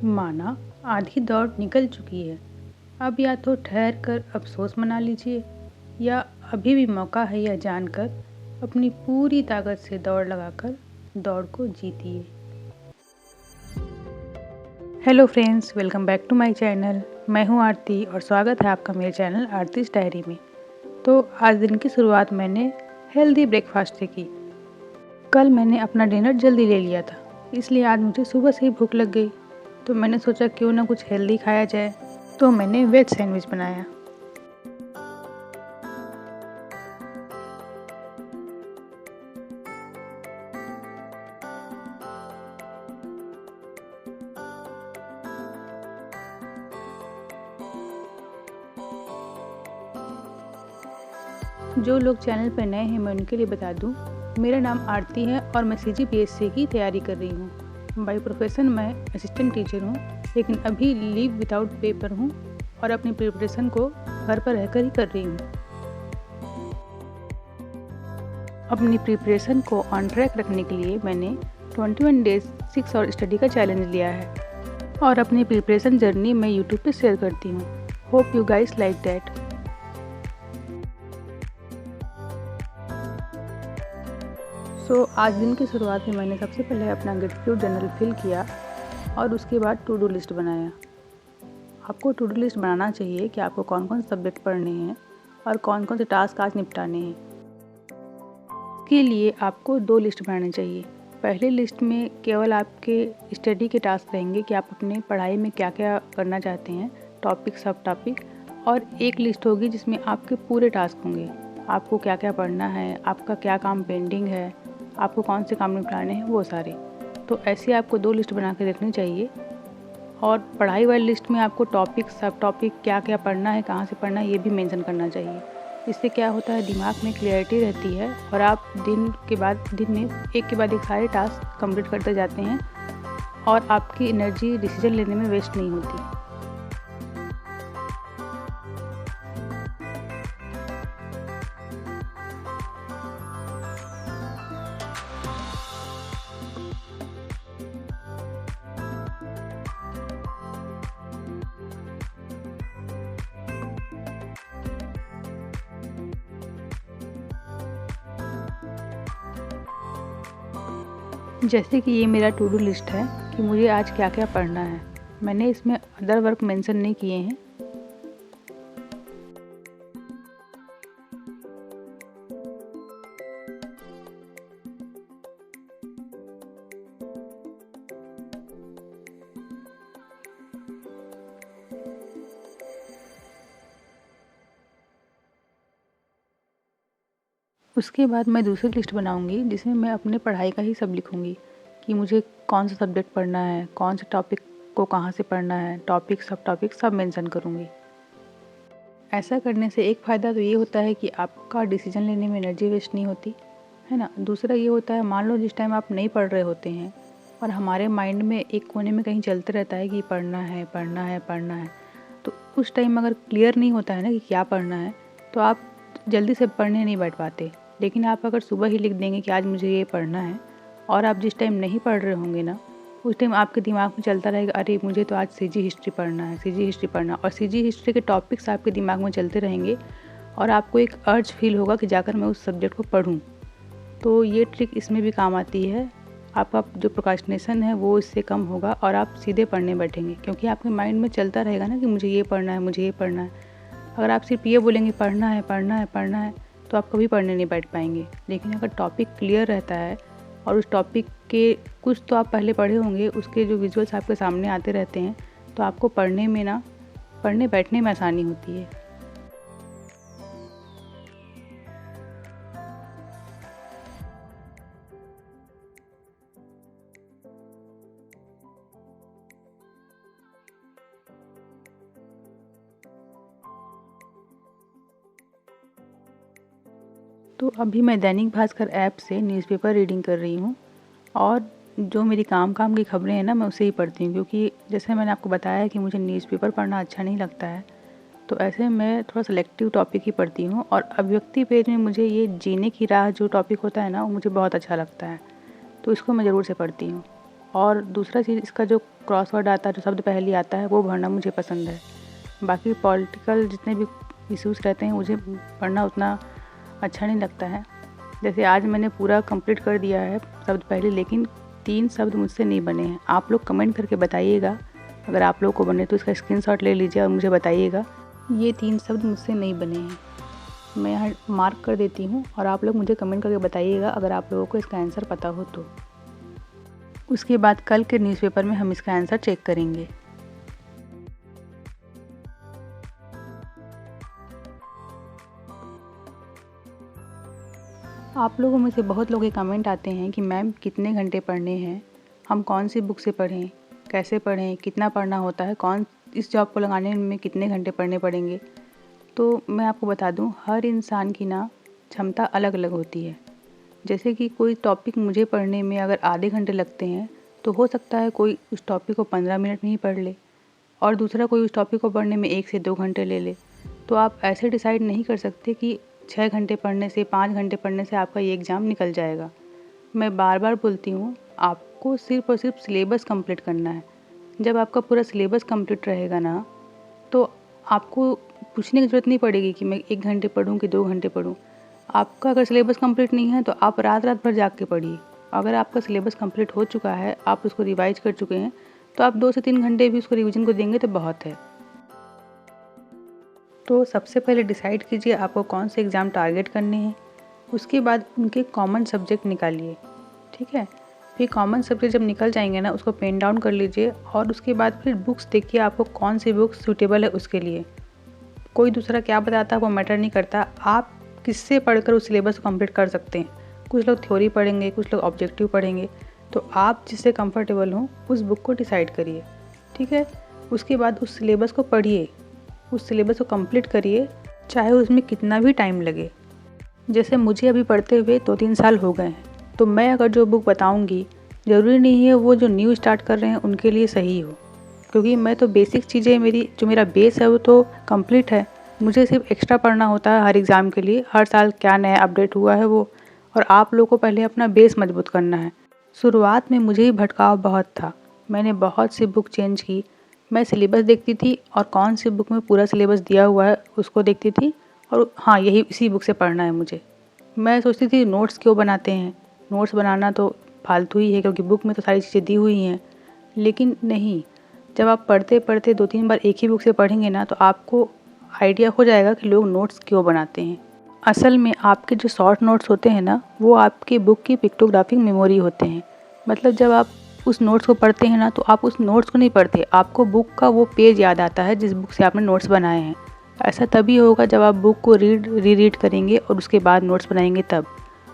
माना आधी दौड़ निकल चुकी है। अब या तो ठहर कर अफसोस मना लीजिए या अभी भी मौका है यह जानकर अपनी पूरी ताकत से दौड़ लगाकर दौड़ को जीतिए। Hello friends, welcome back to my channel. मैं हूं आरती और स्वागत है आपका मेरे चैनल आरतीज़ डायरी में। तो आज दिन की शुरुआत मैंने हेल्दी ब्रेकफास्ट से की। कल मैंने अपना डिनर जल्दी ले लिया था, इसलिए आज मुझे सुबह से ही भूख लग गई। तो मैंने सोचा क्यों ना कुछ हेल्दी खाया जाए, तो मैंने वेज सैंडविच बनाया। जो लोग चैनल पर नए हैं मैं उनके लिए बता दूं, मेरा नाम आरती है और मैं CGPSC की तैयारी कर रही हूं। बाय प्रोफेशन मैं असिस्टेंट टीचर हूं, लेकिन अभी लीव विदाउट पे पर हूं और अपनी प्रिपरेशन को घर पर रहकर ही कर रही हूं। अपनी प्रिपरेशन को ऑन ट्रैक रखने के लिए मैंने 21 डेज 6 आवर स्टडी का चैलेंज लिया है और अपनी प्रिपरेशन जर्नी मैं यूट्यूब पे शेयर करती हूँ। Hope you guys like that. आज दिन की शुरुआत में मैंने सबसे पहले अपना ग्रेटिट्यूड जर्नल फिल किया और उसके बाद टू डू लिस्ट बनाया। आपको टू डू लिस्ट बनाना चाहिए कि आपको कौन कौन से सब्जेक्ट पढ़ने हैं और कौन कौन से टास्क आज निपटाने हैं। इसके लिए आपको 2 लिस्ट बनानी चाहिए। पहले लिस्ट में केवल आपके स्टडी के टास्क रहेंगे कि आप अपने पढ़ाई में क्या क्या करना चाहते हैं, टॉपिक सब टॉपिक, और एक लिस्ट होगी जिसमें आपके पूरे टास्क होंगे। आपको क्या क्या पढ़ना है, आपका क्या काम पेंडिंग है, आपको कौन से काम निपटाने हैं, वो सारे। तो ऐसे आपको 2 लिस्ट बना के रखनी चाहिए। और पढ़ाई वाली लिस्ट में आपको टॉपिक सब टॉपिक क्या क्या पढ़ना है, कहाँ से पढ़ना है, ये भी मेंशन करना चाहिए। इससे क्या होता है, दिमाग में क्लियरिटी रहती है और आप दिन में एक के बाद एक सारे टास्क कंप्लीट करते जाते हैं और आपकी एनर्जी डिसीजन लेने में वेस्ट नहीं होती। जैसे कि ये मेरा टू डू लिस्ट है कि मुझे आज क्या क्या पढ़ना है। मैंने इसमें अदर वर्क मेंशन नहीं किए हैं। उसके बाद मैं दूसरी लिस्ट बनाऊंगी जिसमें मैं अपने पढ़ाई का ही सब लिखूंगी कि मुझे कौन सा सब्जेक्ट पढ़ना है, कौन से टॉपिक को कहाँ से पढ़ना है, टॉपिक सब मेंशन करूंगी। ऐसा करने से एक फ़ायदा तो ये होता है कि आपका डिसीजन लेने में एनर्जी वेस्ट नहीं होती है ना। दूसरा ये होता है, मान लो जिस टाइम आप नहीं पढ़ रहे होते हैं और हमारे माइंड में एक कोने में कहीं चलते रहता है कि पढ़ना है पढ़ना है पढ़ना है, तो उस टाइम अगर क्लियर नहीं होता है ना कि क्या पढ़ना है, तो आप जल्दी से पढ़ने नहीं बैठ पाते। लेकिन आप अगर सुबह ही लिख देंगे कि आज मुझे ये पढ़ना है और आप जिस टाइम नहीं पढ़ रहे होंगे ना, उस टाइम आपके दिमाग में चलता रहेगा, अरे मुझे तो आज CG हिस्ट्री पढ़ना है, CG हिस्ट्री पढ़ना, और CG हिस्ट्री के टॉपिक्स आपके दिमाग में चलते रहेंगे और आपको एक अर्ज फील होगा कि जाकर मैं उस सब्जेक्ट को पढूं। तो ये ट्रिक इसमें भी काम आती है। आपका जो प्रोक्रास्टिनेशन है वो इससे कम होगा और आप सीधे पढ़ने बैठेंगे, क्योंकि आपके माइंड में चलता रहेगा ना कि मुझे ये पढ़ना है, मुझे ये पढ़ना है। अगर आप सिर्फ ये बोलेंगे पढ़ना है पढ़ना है पढ़ना है, तो आप कभी पढ़ने नहीं बैठ पाएंगे। लेकिन अगर टॉपिक क्लियर रहता है और उस टॉपिक के कुछ तो आप पहले पढ़े होंगे, उसके जो विजुअल्स आपके सामने आते रहते हैं, तो आपको पढ़ने बैठने में आसानी होती है। तो अभी मैं दैनिक भास्कर ऐप से न्यूज़पेपर रीडिंग कर रही हूँ और जो मेरी काम की खबरें हैं ना, मैं उसे ही पढ़ती हूँ, क्योंकि जैसे मैंने आपको बताया कि मुझे न्यूज़पेपर पढ़ना अच्छा नहीं लगता है। तो ऐसे मैं थोड़ा सेलेक्टिव टॉपिक ही पढ़ती हूँ और अभिव्यक्ति पेज में मुझे ये जीने की राह जो टॉपिक होता है ना, वो मुझे बहुत अच्छा लगता है, तो इसको मैं ज़रूर से पढ़ती हूँ। और दूसरा चीज़, इसका जो क्रॉसवर्ड आता है, जो शब्द पहले आता है, वो भरना मुझे पसंद है। बाकी पॉलिटिकल जितने भी इश्यूज़ रहते हैं मुझे पढ़ना उतना अच्छा नहीं लगता है। जैसे आज मैंने पूरा कंप्लीट कर दिया है शब्द पहले, लेकिन 3 शब्द मुझसे नहीं बने हैं। आप लोग कमेंट करके बताइएगा, अगर आप लोग को बने तो इसका स्क्रीनशॉट ले लीजिए और मुझे बताइएगा। ये 3 शब्द मुझसे नहीं बने हैं, मैं यहाँ मार्क कर देती हूँ और आप लोग मुझे कमेंट करके बताइएगा अगर आप लोगों को इसका आंसर पता हो तो। उसके बाद कल के न्यूज़पेपर में हम इसका आंसर चेक करेंगे। आप लोगों में से बहुत लोग के कमेंट आते हैं कि मैम कितने घंटे पढ़ने हैं, हम कौन सी बुक से पढ़ें, कैसे पढ़ें, कितना पढ़ना होता है, कौन इस जॉब को लगाने में कितने घंटे पढ़ने पड़ेंगे। तो मैं आपको बता दूं, हर इंसान की ना क्षमता अलग अलग होती है। जैसे कि कोई टॉपिक मुझे पढ़ने में अगर आधे घंटे लगते हैं, तो हो सकता है कोई उस टॉपिक को 15 मिनट में ही पढ़ ले, और दूसरा कोई उस टॉपिक को पढ़ने में 1 से 2 घंटे ले ले। तो आप ऐसे डिसाइड नहीं कर सकते कि 6 घंटे पढ़ने से, 5 घंटे पढ़ने से आपका ये एग्ज़ाम निकल जाएगा। मैं बार बार बोलती हूँ, आपको सिर्फ़ और सिर्फ सिलेबस कंप्लीट करना है। जब आपका पूरा सिलेबस कंप्लीट रहेगा ना, तो आपको पूछने की ज़रूरत नहीं पड़ेगी कि मैं 1 घंटे पढ़ूँ कि 2 घंटे पढ़ूँ। आपका अगर सिलेबस कंप्लीट नहीं है तो आप रात रात भर जाग के पढ़िए। अगर आपका सिलेबस कंप्लीट हो चुका है, आप उसको रिवाइज कर चुके हैं, तो आप 2 से 3 घंटे भी उसको रिवीजन को देंगे तो बहुत है। तो सबसे पहले डिसाइड कीजिए आपको कौन से एग्ज़ाम टारगेट करने हैं। उसके बाद उनके कॉमन सब्जेक्ट निकालिए, ठीक है। फिर कॉमन सब्जेक्ट जब निकल जाएंगे ना, उसको पेन डाउन कर लीजिए और उसके बाद फिर बुक्स देखिए आपको कौन सी बुक सूटेबल है उसके लिए। कोई दूसरा क्या बताता है वो मैटर नहीं करता, आप किससे पढ़कर उस सिलेबस को कंप्लीट कर सकते हैं। कुछ लोग थ्योरी पढ़ेंगे, कुछ लोग ऑब्जेक्टिव पढ़ेंगे, तो आप जिससे कंफर्टेबल हों उस बुक को डिसाइड करिए, ठीक है। उसके बाद उस सिलेबस को पढ़िए, उस सिलेबस को कंप्लीट करिए, चाहे उसमें कितना भी टाइम लगे। जैसे मुझे अभी पढ़ते हुए 2-3 साल हो गए हैं, तो मैं अगर जो बुक बताऊंगी ज़रूरी नहीं है वो जो न्यू स्टार्ट कर रहे हैं उनके लिए सही हो, क्योंकि मैं तो बेसिक चीज़ें, मेरा बेस है वो तो कंप्लीट है। मुझे सिर्फ एक्स्ट्रा पढ़ना होता है हर एग्ज़ाम के लिए, हर साल क्या नया अपडेट हुआ है वो। और आप लोगों को पहले अपना बेस मजबूत करना है। शुरुआत में मुझे ही भटकाव बहुत था, मैंने बहुत सी बुक चेंज की। मैं सिलेबस देखती थी और कौन सी बुक में पूरा सिलेबस दिया हुआ है उसको देखती थी, और हाँ यही इसी बुक से पढ़ना है मुझे। मैं सोचती थी नोट्स क्यों बनाते हैं, नोट्स बनाना तो फालतू ही है क्योंकि बुक में तो सारी चीज़ें दी हुई हैं। लेकिन नहीं, जब आप पढ़ते पढ़ते 2-3 बार एक ही बुक से पढ़ेंगे ना, तो आपको आइडिया हो जाएगा कि लोग नोट्स क्यों बनाते हैं। असल में आपके जो शॉर्ट नोट्स होते हैं ना, वो आपकी बुक की पिक्टोग्राफिक मेमोरी होते हैं। मतलब जब आप उस नोट्स को पढ़ते हैं ना, तो आप उस नोट्स को नहीं पढ़ते, आपको बुक का वो पेज याद आता है जिस बुक से आपने नोट्स बनाए हैं। ऐसा तभी होगा जब आप बुक को रीड करेंगे और उसके बाद नोट्स बनाएंगे तब।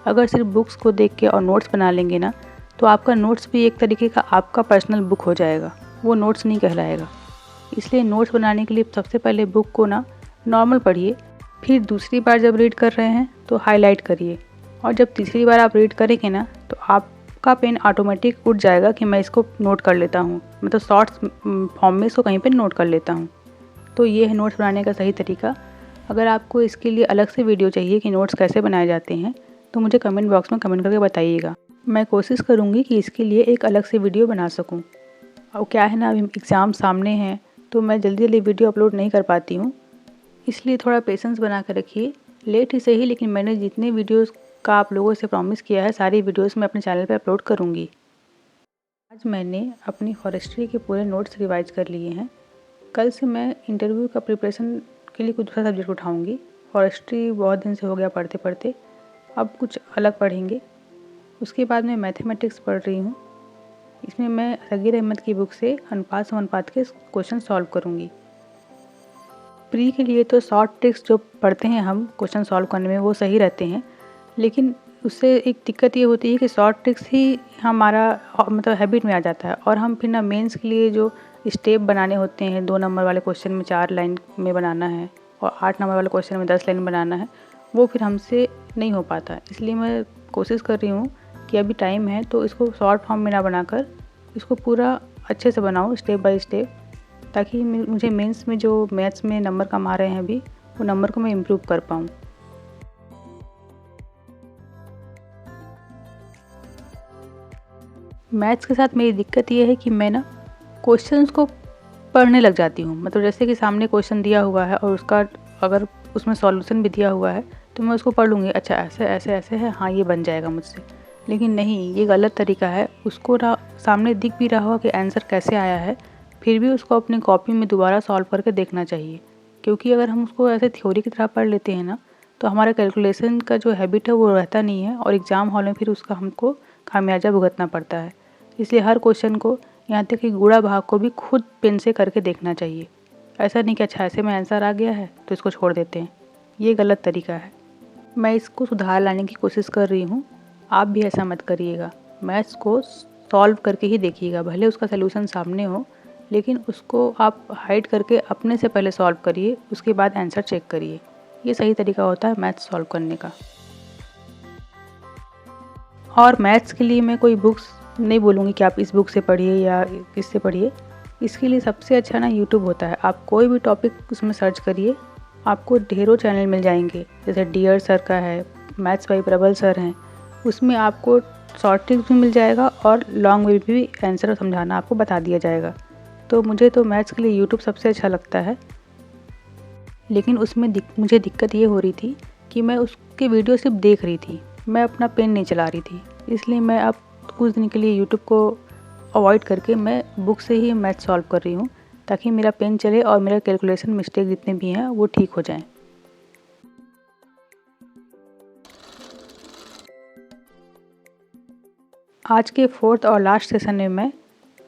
अगर सिर्फ बुक्स को देख के और नोट्स बना लेंगे ना, तो आपका नोट्स भी एक तरीके का आपका पर्सनल बुक हो जाएगा, वो नोट्स नहीं कहलाएगा। इसलिए नोट्स बनाने के लिए सबसे पहले बुक को ना नॉर्मल पढ़िए, फिर दूसरी बार जब रीड कर रहे हैं तो हाईलाइट करिए, और जब तीसरी बार आप रीड करेंगे ना, तो आपका पेन ऑटोमेटिक उठ जाएगा कि मैं इसको नोट कर लेता हूँ, मतलब शॉर्ट्स फॉर्म में इसको कहीं पर नोट कर लेता हूँ। तो ये है नोट्स बनाने का सही तरीका। अगर आपको इसके लिए अलग से वीडियो चाहिए कि नोट्स कैसे बनाए जाते हैं, तो मुझे कमेंट बॉक्स में कमेंट करके बताइएगा। मैं कोशिश करूँगी कि इसके लिए एक अलग से वीडियो बना सकूँ। और क्या है ना, अभी एग्ज़ाम सामने हैं तो मैं जल्दी जल्दी वीडियो अपलोड नहीं कर पाती हूँ, इसलिए थोड़ा पेशेंस बना कर रखिए। लेट ही सही, लेकिन मैंने जितने वीडियोस का आप लोगों से प्रॉमिस किया है, सारी वीडियोस मैं अपने चैनल पे अपलोड करूँगी। आज मैंने अपनी फॉरेस्ट्री के पूरे नोट्स रिवाइज कर लिए हैं। कल से मैं इंटरव्यू का प्रिपरेशन के लिए कुछ दूसरा सब्जेक्ट उठाऊँगी। फॉरेस्ट्री बहुत दिन से हो गया पढ़ते पढ़ते, अब कुछ अलग पढ़ेंगे। उसके बाद मैं मैथमेटिक्स पढ़ रही हूँ, इसमें मैं सगीर अहमद की बुक से अनुपात समानुपात के क्वेश्चन सॉल्व करूँगी। प्री के लिए तो शॉर्ट ट्रिक्स जो पढ़ते हैं हम क्वेश्चन सॉल्व करने में, वो सही रहते हैं, लेकिन उससे एक दिक्कत ये होती है कि शॉर्ट ट्रिक्स ही हमारा मतलब हैबिट में आ जाता है, और हम फिर ना मेंस के लिए जो स्टेप बनाने होते हैं, 2 नंबर वाले क्वेश्चन में 4 लाइन में बनाना है और 8 नंबर वाले क्वेश्चन में 10 लाइन बनाना है, वो फिर हमसे नहीं हो पाता। इसलिए मैं कोशिश कर रही हूँ कि अभी टाइम है तो इसको शॉर्ट फॉर्म में ना बनाकर इसको पूरा अच्छे से बनाऊँ स्टेप बाय स्टेप, ताकि मुझे मेंस में जो मैथ्स में नंबर कम आ रहे हैं अभी, वो नंबर को मैं इम्प्रूव कर पाऊँ। मैथ्स के साथ मेरी दिक्कत ये है कि मैं ना क्वेश्चंस को पढ़ने लग जाती हूँ। मतलब जैसे कि सामने क्वेश्चन दिया हुआ है और उसका अगर उसमें सॉल्यूशन भी दिया हुआ है तो मैं उसको पढ़ लूँगी, अच्छा ऐसे ऐसे ऐसे है, हाँ ये बन जाएगा मुझसे। लेकिन नहीं, ये गलत तरीका है। उसको ना सामने दिख भी रहा हो कि आंसर कैसे आया है, फिर भी उसको अपनी कॉपी में दोबारा सॉल्व करके देखना चाहिए। क्योंकि अगर हम उसको ऐसे थ्योरी की तरह पढ़ लेते हैं ना, तो हमारा कैलकुलेशन का जो हैबिट है वो रहता नहीं है और एग्ज़ाम हॉल में फिर उसका हमको खामियाजा भुगतना पड़ता है। इसलिए हर क्वेश्चन को, यहाँ तक कि गुणा भाग को भी खुद पेन से करके देखना चाहिए। ऐसा नहीं कि अच्छा ऐसे में आंसर आ गया है तो इसको छोड़ देते हैं, ये गलत तरीका है। मैं इसको सुधार लाने की कोशिश कर रही हूँ, आप भी ऐसा मत करिएगा। मैथ्स को सॉल्व करके ही देखिएगा, भले उसका सलूशन सामने हो, लेकिन उसको आप हाइड करके अपने से पहले सॉल्व करिए, उसके बाद आंसर चेक करिए। ये सही तरीका होता है मैथ्स सॉल्व करने का। और मैथ्स के लिए मैं कोई बुक्स नहीं बोलूँगी कि आप इस बुक से पढ़िए या इससे पढ़िए। इसके लिए सबसे अच्छा ना यूट्यूब होता है। आप कोई भी टॉपिक उसमें सर्च करिए, आपको ढेरों चैनल मिल जाएंगे। जैसे डियर सर का है, मैथ्स बाई प्रबल सर हैं, उसमें आपको शॉर्ट ट्रिक्स भी मिल जाएगा और लॉन्ग में भी आंसर समझाना आपको बता दिया जाएगा। तो मुझे तो मैथ्स के लिए यूट्यूब सबसे अच्छा लगता है। लेकिन उसमें मुझे दिक्कत ये हो रही थी कि मैं उसके वीडियो सिर्फ देख रही थी, मैं अपना पेन नहीं चला रही थी। इसलिए मैं अब कुछ दिन के लिए यूट्यूब को अवॉइड करके मैं बुक से ही मैथ सॉल्व कर रही हूँ, ताकि मेरा पेन चले और मेरा कैलकुलेशन मिस्टेक जितने भी हैं वो ठीक हो जाएं। आज के 4th और लास्ट सेशन में मैं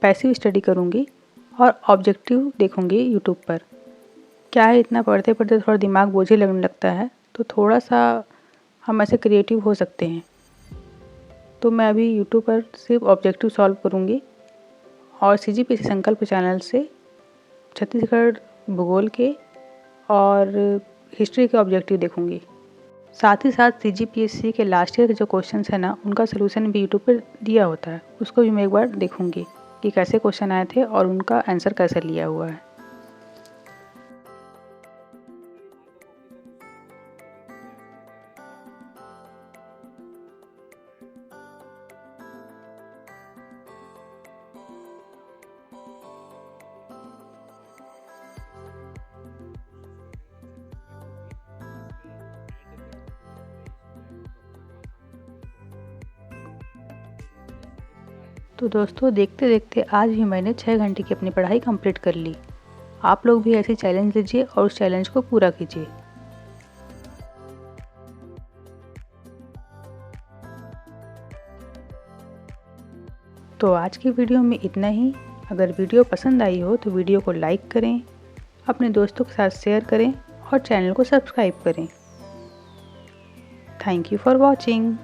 पैसिव स्टडी करूँगी और ऑब्जेक्टिव देखूँगी यूट्यूब पर। क्या है, इतना पढ़ते पढ़ते थोड़ा दिमाग बोझिल लगने लगता है, तो थोड़ा सा हम ऐसे क्रिएटिव हो सकते हैं। तो मैं अभी यूट्यूब पर सिर्फ ऑब्जेक्टिव सॉल्व करूँगी और CGPSC संकल्प चैनल से छत्तीसगढ़ भूगोल के और हिस्ट्री के ऑब्जेक्टिव देखूँगी। साथ ही साथ CGPSC के लास्ट ईयर के जो क्वेश्चंस है ना, उनका सलूशन भी यूट्यूब पर दिया होता है, उसको भी मैं एक बार देखूँगी कि कैसे क्वेश्चन आए थे और उनका आंसर कैसे लिया हुआ है। तो दोस्तों, देखते देखते आज भी मैंने 6 घंटे की अपनी पढ़ाई कंप्लीट कर ली। आप लोग भी ऐसी चैलेंज लीजिए और उस चैलेंज को पूरा कीजिए। तो आज की वीडियो में इतना ही। अगर वीडियो पसंद आई हो तो वीडियो को लाइक करें, अपने दोस्तों के साथ शेयर करें और चैनल को सब्सक्राइब करें। Thank you for watching.